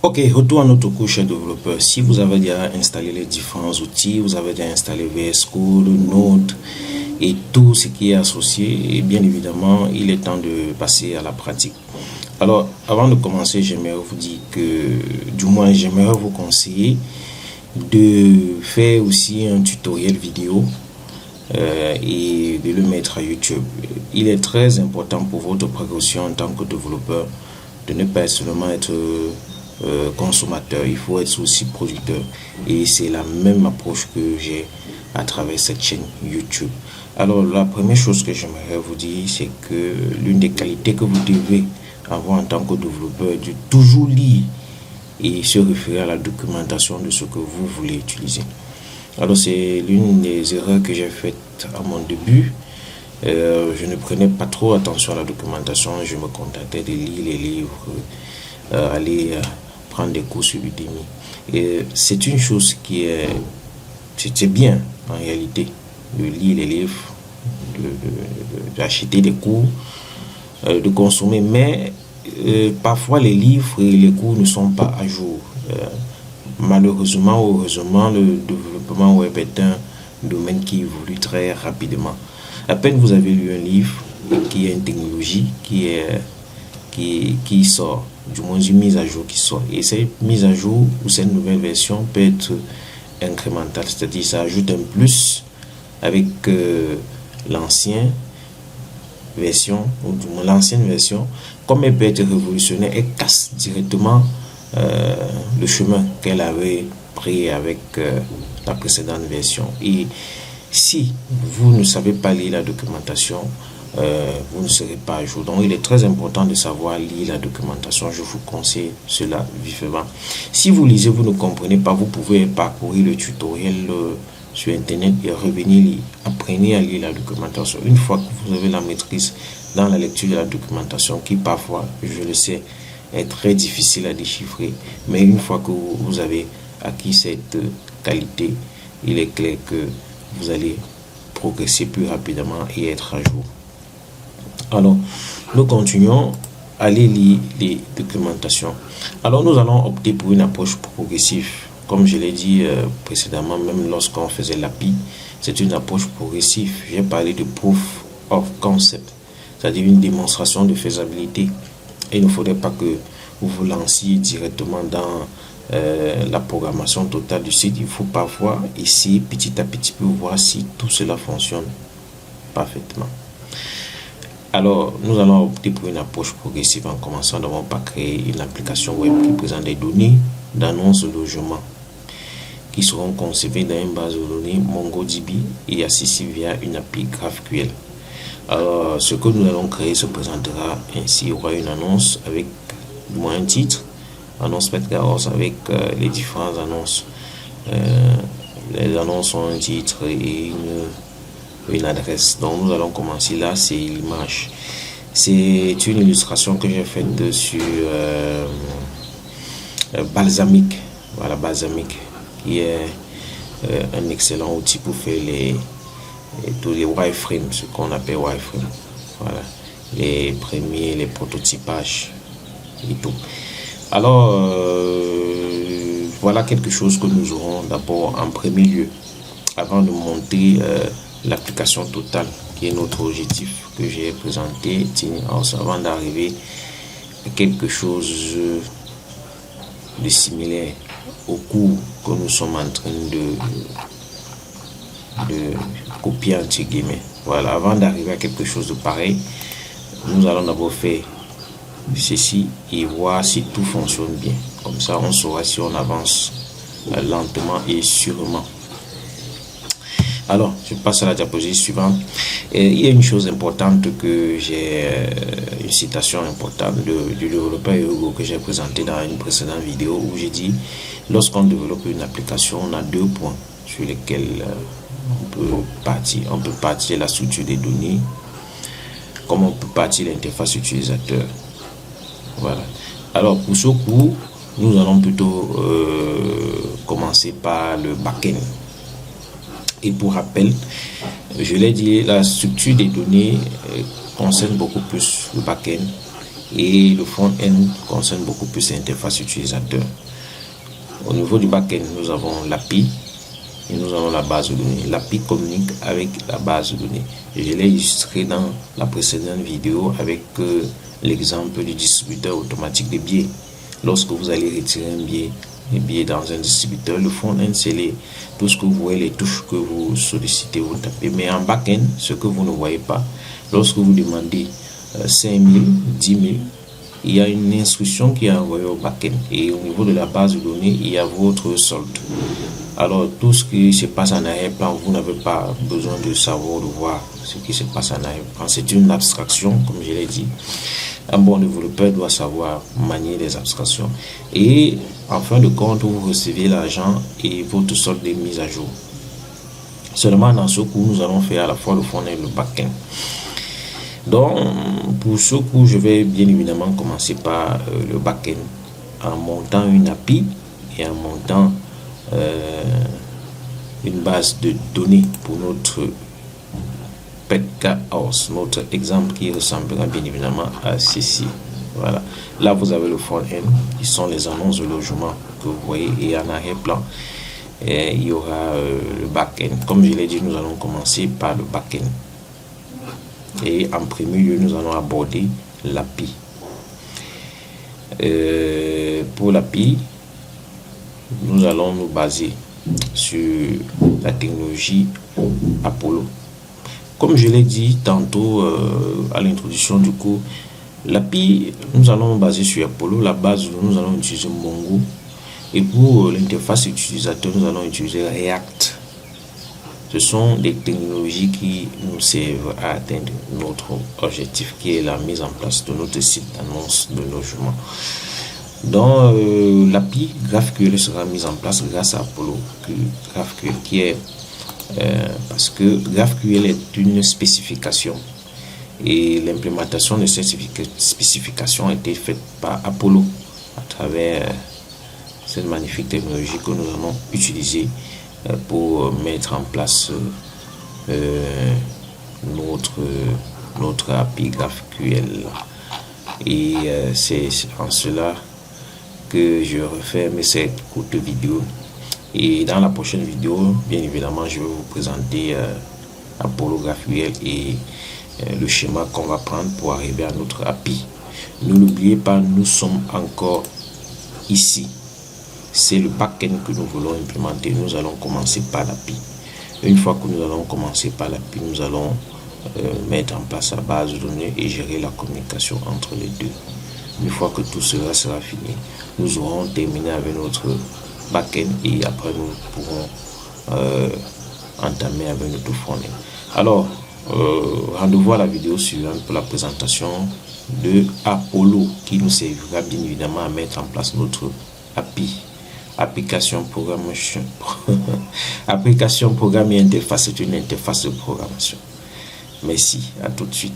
Ok, retour à notre couche développeur. Si vous avez déjà installé les différents outils, vous avez déjà installé VS Code, Node et tout ce qui est associé, et bien évidemment, il est temps de passer à la pratique. Alors, avant de commencer, j'aimerais vous dire que, du moins, j'aimerais vous conseiller de faire aussi un tutoriel vidéo et de le mettre à YouTube. Il est très important pour votre progression en tant que développeur de ne pas seulement être consommateur, il faut être aussi producteur, et c'est la même approche que j'ai à travers cette chaîne YouTube. Alors la première chose que j'aimerais vous dire, c'est que l'une des qualités que vous devez avoir en tant que développeur est de toujours lire et se référer à la documentation de ce que vous voulez utiliser. Alors c'est l'une des erreurs que j'ai faites à mon début. Je ne prenais pas trop attention à la documentation, je me contentais de lire les livres, aller prendre des cours sur Udemy. Et c'est une chose qui est, c'est bien en réalité, de lire les livres, d'acheter des cours, de consommer, mais parfois les livres et les cours ne sont pas à jour. Malheureusement ou heureusement, le développement web est un domaine qui évolue très rapidement. À peine vous avez lu un livre qui a une technologie qui sort, du moins une mise à jour qui sort, et cette mise à jour ou cette nouvelle version peut être incrémentale, c'est-à-dire ça ajoute un plus avec l'ancienne version, ou du moins l'ancienne version, comme elle peut être révolutionnaire, elle casse directement le chemin qu'elle avait pris avec la précédente version. Et si vous ne savez pas lire la documentation, vous ne serez pas à jour. Donc il est très important de savoir lire la documentation. Je vous conseille cela vivement. Si vous lisez, vous ne comprenez pas, vous pouvez parcourir le tutoriel sur internet et revenir lire. Apprenez à lire la documentation. Une fois que vous avez la maîtrise dans la lecture de la documentation, qui parfois, je le sais, est très difficile à déchiffrer, mais une fois que vous avez acquis cette qualité, il est clair que vous allez progresser plus rapidement et être à jour. Alors, nous continuons à lire les documentations. Alors, nous allons opter pour une approche progressive. Comme je l'ai dit précédemment, même lorsqu'on faisait l'API, c'est une approche progressive. J'ai parlé de proof of concept, c'est-à-dire une démonstration de faisabilité. Et il ne faudrait pas que vous vous lanciez directement dans la programmation totale du site. Il faut parfois essayer petit à petit pour voir si tout cela fonctionne parfaitement. Alors, nous allons opter pour une approche progressive en commençant d'abord par créer une application web qui présente des données d'annonce de logement qui seront conservées dans une base de données MongoDB et accessibles via une API GraphQL. Alors, ce que nous allons créer se présentera ainsi. Il y aura une annonce avec un titre, annonce Petgaros avec les différentes annonces. Les annonces ont un titre et une adresse. Donc nous allons commencer là, c'est l'image. C'est une illustration que j'ai faite sur Balsamiq. Voilà, Balsamiq, qui est un excellent outil pour faire tous les wireframes, ce qu'on appelle wireframes. Voilà, les premiers, les prototypages et tout. Alors, voilà quelque chose que nous aurons d'abord en premier lieu, avant de monter l'application totale, qui est notre objectif que j'ai présenté. Avant d'arriver à quelque chose de similaire au cours que nous sommes en train de copier entre guillemets. Voilà, avant d'arriver à quelque chose de pareil, nous allons d'abord faire ceci et voir si tout fonctionne bien. Comme ça, on saura si on avance lentement et sûrement. Alors, je passe à la diapositive suivante. Et il y a une chose importante que j'ai, une citation importante du développeur Hugo que j'ai présenté dans une précédente vidéo où j'ai dit, lorsqu'on développe une application, on a deux points sur lesquels on peut partir. On peut partir la structure des données, comme on peut partir l'interface utilisateur. Voilà. Alors, pour ce cours, nous allons plutôt commencer par le back-end. Et pour rappel, je l'ai dit, la structure des données concerne beaucoup plus le back-end Et le front-end concerne beaucoup plus l'interface utilisateur. Au niveau du back-end, nous avons l'API et nous avons la base de données. L'API communique avec la base de données. Je l'ai illustré dans la précédente vidéo avec l'exemple du distributeur automatique de billets. Lorsque vous allez retirer un billet dans un distributeur, le front-end, c'est tout ce que vous voyez, les touches que vous sollicitez, vous tapez. Mais en back-end, ce que vous ne voyez pas, lorsque vous demandez 5 000, 10 000, il y a une instruction qui est envoyée au back-end. Et au niveau de la base de données, il y a votre solde. Alors, tout ce qui se passe en arrière-plan, vous n'avez pas besoin de savoir, de voir ce qui se passe en arrière-plan. C'est une abstraction, comme je l'ai dit. Un bon développeur doit savoir manier les abstractions. Et en fin de compte, vous recevez l'argent et votre solde est mise à jour. Seulement dans ce cours, nous allons faire à la fois le front-end et le back-end. Donc, pour ce cours, je vais bien évidemment commencer par le back-end en montant une API et en montant une base de données pour notre PetCarHouse, notre exemple qui ressemblera bien évidemment à ceci. Voilà. Là, vous avez le front-end qui sont les annonces de logement que vous voyez, et en arrière-plan, il y aura le back-end. Comme je l'ai dit, nous allons commencer par le back-end. Et en premier lieu, nous allons aborder l'API. Pour l'API, nous allons nous baser sur la technologie Apollo. Comme je l'ai dit tantôt à l'introduction du cours, l'API, nous allons nous baser sur Apollo. La base, nous allons utiliser Mongo. Et pour l'interface utilisateur, nous allons utiliser React. Ce sont des technologies qui nous servent à atteindre notre objectif, qui est la mise en place de notre site d'annonce de logement. Donc, l'API GraphQL sera mise en place grâce à Apollo GraphQL, qui est parce que GraphQL est une spécification et l'implémentation de cette spécification a été faite par Apollo à travers cette magnifique technologie que nous allons utiliser pour mettre en place notre API GraphQL. Et c'est en cela que je referme cette courte vidéo. Et dans la prochaine vidéo, bien évidemment, je vais vous présenter Apollo GraphQL et le schéma qu'on va prendre pour arriver à notre API. Ne l'oubliez pas, nous sommes encore ici. C'est le back-end que nous voulons implémenter. Nous allons commencer par l'API. Une fois que nous allons commencer par l'API, nous allons mettre en place la base de données et gérer la communication entre les deux. Une fois que tout cela sera fini, nous aurons terminé avec notre back-end et après nous pourrons entamer avec notre front-end. Alors, rendez-vous à la vidéo suivante pour la présentation de Apollo qui nous servira bien évidemment à mettre en place notre API. Application programmation. Application programme et interface, c'est une interface de programmation. Merci, à tout de suite.